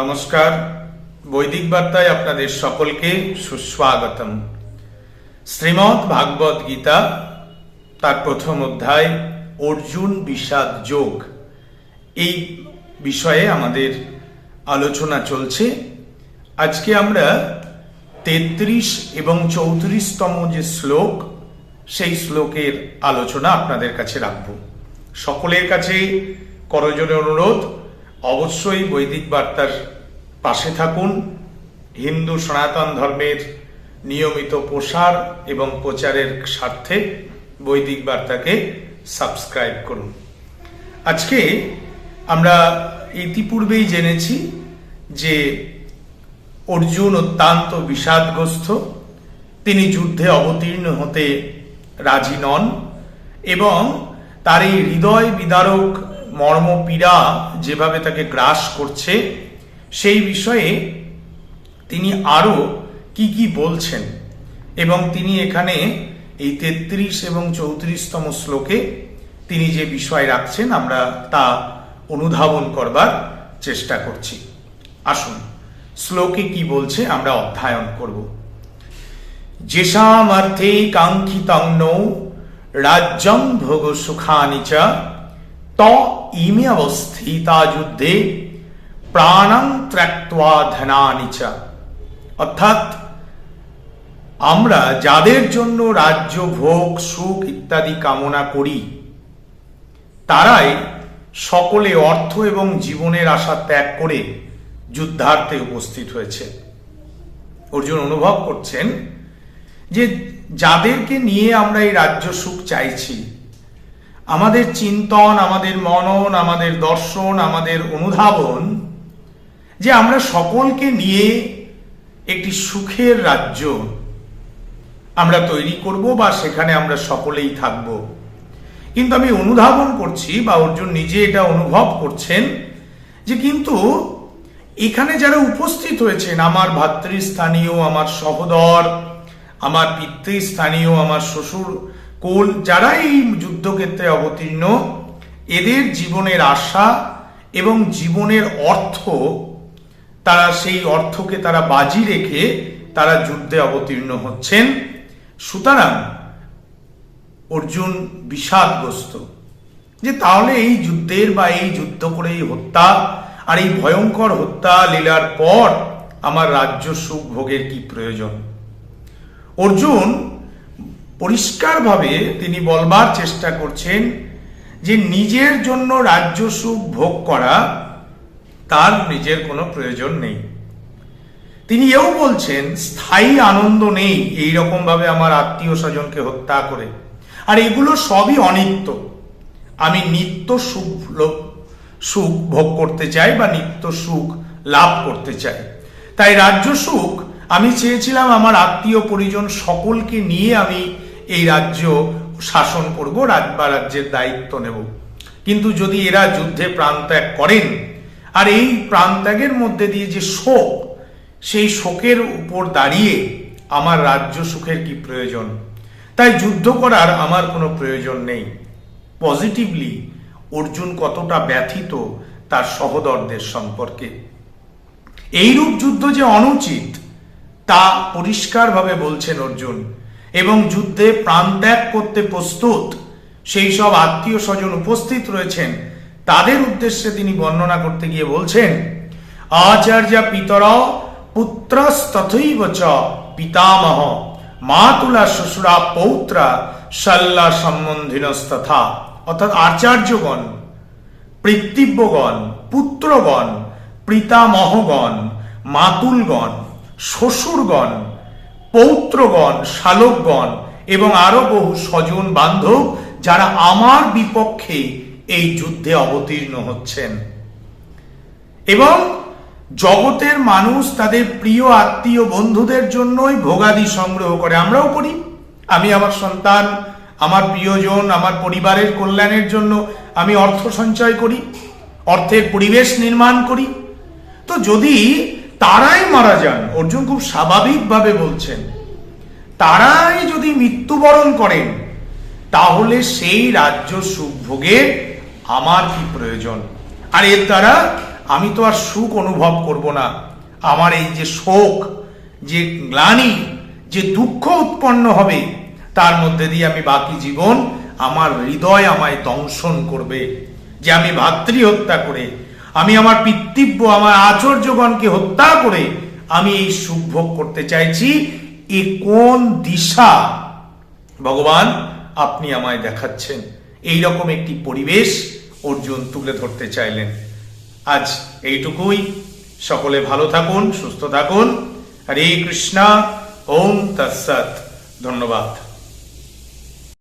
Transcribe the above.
নমস্কার, বৈদিক বার্তায় আপনাদের সকলকে সুস্বাগতম। শ্রীমদ্ ভাগবত গীতা তার প্রথম অধ্যায় অর্জুন বিষাদ যোগ, এই বিষয়ে আমাদের আলোচনা চলছে। আজকে আমরা 33 এবং 34তম যে শ্লোক, সেই শ্লোকের আলোচনা আপনাদের কাছে রাখব। সকলের কাছে করজোড়ে অনুরোধ, অবশ্যই বৈদিক বার্তার পাশে থাকুন। হিন্দু সনাতন ধর্মের নিয়মিত প্রসার এবং প্রচারের স্বার্থে বৈদিক বার্তাকে সাবস্ক্রাইব করুন। আজকে আমরা ইতিপূর্বেই জেনেছি যে অর্জুন অত্যন্ত বিষাদগ্রস্ত, তিনি যুদ্ধে অবতীর্ণ হতে রাজি নন এবং তার এই হৃদয় বিদারক মর্মপীড়া যেভাবে তাকে গ্রাস করছে, সেই বিষয়ে তিনি আরো কি কি বলছেন এবং তিনি এখানে এই 33 এবং 34তম শ্লোকে তিনি যে বিষয় রাখছেন, আমরা তা অনুধাবন করবার চেষ্টা করছি। আসুন শ্লোকে কি বলছে আমরা অধ্যয়ন করব। যেষাম অর্থে কাঙ্ক্ষিতং নৌ রাজ্যং ভোগ সুখানি চ ত ইমে অবস্থিতা যুদ্ধে প্রাণং ত্যাক্ত্বা ধনানি চ। অর্থাৎ আমরা যাদের জন্য রাজ্য ভোগ সুখ ইত্যাদি কামনা করি, তারাই সকলে অর্থ এবং জীবনের আশা ত্যাগ করে যুদ্ধার্থে উপস্থিত হয়েছে। অর্জুন অনুভব করছেন যে যাদেরকে নিয়ে আমরা এই রাজ্য সুখ চাইছি, আমাদের চিন্তন, আমাদের মনন, আমাদের দর্শন, আমাদের অনুধাবন, যে আমরা সকলকে নিয়ে একটি সুখের রাজ্য আমরা তৈরি করব বা সেখানে আমরা সকলেই থাকব। কিন্তু আমি অনুধাবন করছি, বা অর্জুন নিজে এটা অনুভব করছেন, যে কিন্তু এখানে যারা উপস্থিত হয়েছেন, আমার ভাতৃস্থানীয়, আমার সহোদর, আমার পিতৃস্থানীয়, আমার শ্বশুর কোল, যারা এই যুদ্ধক্ষেত্রে অবতীর্ণ, এদের জীবনের আশা এবং জীবনের অর্থ, তারা সেই অর্থকে তারা বাজি রেখে তারা যুদ্ধে অবতীর্ণ হচ্ছেন। সুতরাং অর্জুন বিষাদগ্রস্ত যে তাহলে এই যুদ্ধের বা এই যুদ্ধ করে এই হত্যা আর এই ভয়ঙ্কর হত্যা লীলার পর আমার রাজ্য সুখ ভোগের কি প্রয়োজন। অর্জুন পরিষ্কারভাবে তিনি বলবার চেষ্টা করছেন যে নিজের জন্য রাজ্য সুখ ভোগ করা তার নিজের কোনো প্রয়োজন নেই। তিনি এও বলছেন স্থায়ী আনন্দ নেই এইরকম ভাবে আমার আত্মীয় স্বজনকে হত্যা করে, আর এগুলো সবই অনিত্য। আমি নিত্য সুখ ভোগ করতে চাই বা নিত্য সুখ লাভ করতে চাই। তাই রাজ্য সুখ আমি চেয়েছিলাম আমার আত্মীয় পরিজন সকলকে নিয়ে আমি এই রাজ্য শাসন করব, রাজ্যের দায়িত্ব নেব। কিন্তু যদি এরা যুদ্ধে প্রাণত্যাগ করেন, আর এই প্রাণত্যাগের মধ্যে দিয়ে যে শোক, সেই শোকের উপর দাঁড়িয়ে আমার রাজ্য সুখের কি প্রয়োজন। তাই যুদ্ধ করার আমার কোনো প্রয়োজন নেই। পজিটিভলি অর্জুন কতটা ব্যথিত তার সহোদরদের সম্পর্কে। এইরূপ যুদ্ধ যে অনুচিত তা পরিষ্কারভাবে বলছেন অর্জুন, এবং যুদ্ধে প্রাণত্যাগ করতে প্রস্তুত সেই সব আত্মীয় স্বজন উপস্থিত রয়েছেন, তাদের উদ্দেশ্যে তিনি বর্ণনা করতে গিয়ে বলছেন আচার্য পিতর পুত্রস্তথৈব চ পিতামহ মাতুলা শ্বশুরা পৌত্রা শল্যা সম্বন্ধিনস্তথা। অর্থাৎ আচার্যগণ, পিতৃব্যগণ, পুত্রগণ, পিতামহগণ, মাতুলগণ, শ্বশুরগণ, পৌত্রগণ, শালকগণ এবং আরো বহু স্বজন বান্ধব যারা আমার বিপক্ষে এই যুদ্ধে অবতীর্ণ হচ্ছেন। এবং জগতের মানুষ তাদের প্রিয় আত্মীয় বন্ধুদের জন্যই ভোগাদি সংগ্রহ করে, আমরাও করি। আমি আমার সন্তান, আমার প্রিয়জন, আমার পরিবারের কল্যাণের জন্য আমি অর্থ সঞ্চয় করি, অর্থের পরিবেশ নির্মাণ করি। তো যদি তারাই মারা যান, অর্জুন খুব স্বাভাবিকভাবে বলছেন, তারাই যদি মৃত্যুবরণ করেন, তাহলে সেই রাজ্য সুখ ভোগের আমার কি প্রয়োজন। আর এর দ্বারা আমি তো আর সুখ অনুভব করব না। আমার এই যে শোক, যে গ্লানি, যে দুঃখ উৎপন্ন হবে, তার মধ্যে দিয়ে আমি বাকি জীবন আমার হৃদয় আমায় দংশন করবে। যে আমি ভাতৃ হত্যা করে, আমি আমার পিতৃব্য, আমার আচার্যগণকে হত্যা করে আমি এই সুখ ভোগ করতে চাইছি, এ কোন দিশা ভগবান আপনি আমায় দেখাচ্ছেন? এইরকম একটি পরিবেশ অর্জুন তুলে ধরতে চাইলেন। আজ এইটুকুই। সকলে ভালো থাকুন, সুস্থ থাকুন। হরে কৃষ্ণা। ওম তৎসৎ। ধন্যবাদ।